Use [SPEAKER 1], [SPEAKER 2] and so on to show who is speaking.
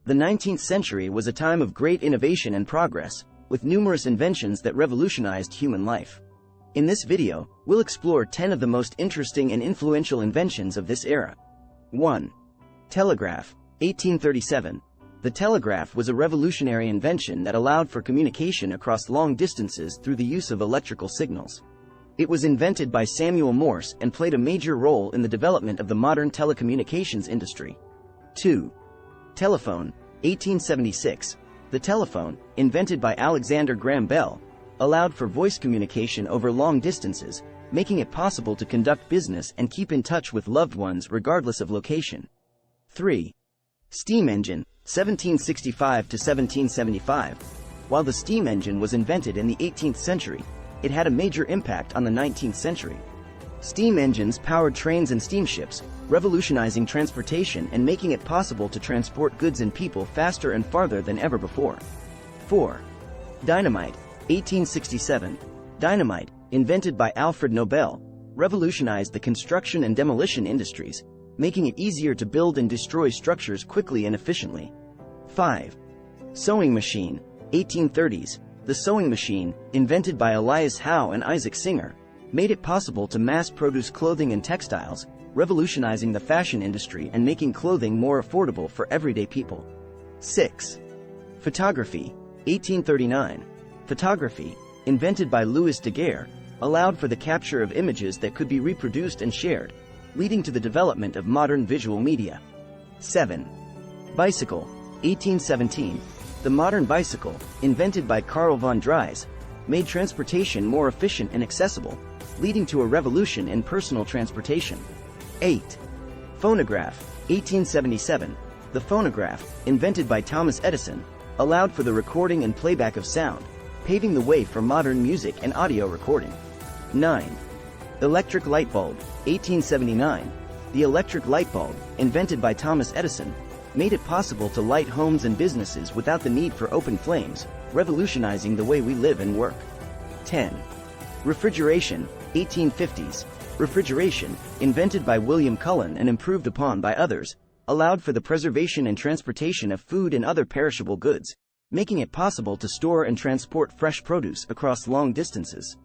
[SPEAKER 1] The 19th century was a time of great innovation and progress, with numerous inventions that revolutionized human life. In this video, we'll explore 10 of the most interesting and influential inventions of this era. 1. Telegraph, 1837. The telegraph was a revolutionary invention that allowed for communication across long distances through the use of electrical signals. It was invented by Samuel Morse and played a major role in the development of the modern telecommunications industry. 2. Telephone, 1876. The telephone, invented by Alexander Graham Bell, allowed for voice communication over long distances, making it possible to conduct business and keep in touch with loved ones regardless of location. 3. Steam engine, 1765 to 1775. While the steam engine was invented in the 18th century, it had a major impact on the 19th century. Steam engines powered trains and steamships, revolutionizing transportation and making it possible to transport goods and people faster and farther than ever before. 4. Dynamite, 1867. Dynamite, invented by Alfred Nobel, revolutionized the construction and demolition industries, making it easier to build and destroy structures quickly and efficiently. 5. Sewing machine, 1830s. The sewing machine, invented by Elias Howe and Isaac Singer, made it possible to mass-produce clothing and textiles, revolutionizing the fashion industry and making clothing more affordable for everyday people. 6. Photography, 1839. Photography, invented by Louis Daguerre, allowed for the capture of images that could be reproduced and shared, leading to the development of modern visual media. 7. Bicycle, 1817. The modern bicycle, invented by Carl von Drais, made transportation more efficient and accessible, leading to a revolution in personal transportation. 8. Phonograph, 1877. The phonograph, invented by Thomas Edison, allowed for the recording and playback of sound, paving the way for modern music and audio recording. 9. Electric light bulb, 1879. The electric light bulb, invented by Thomas Edison, made it possible to light homes and businesses without the need for open flames, revolutionizing the way we live and work. 10. Refrigeration, 1850s. Refrigeration, invented by William Cullen and improved upon by others, allowed for the preservation and transportation of food and other perishable goods, making it possible to store and transport fresh produce across long distances.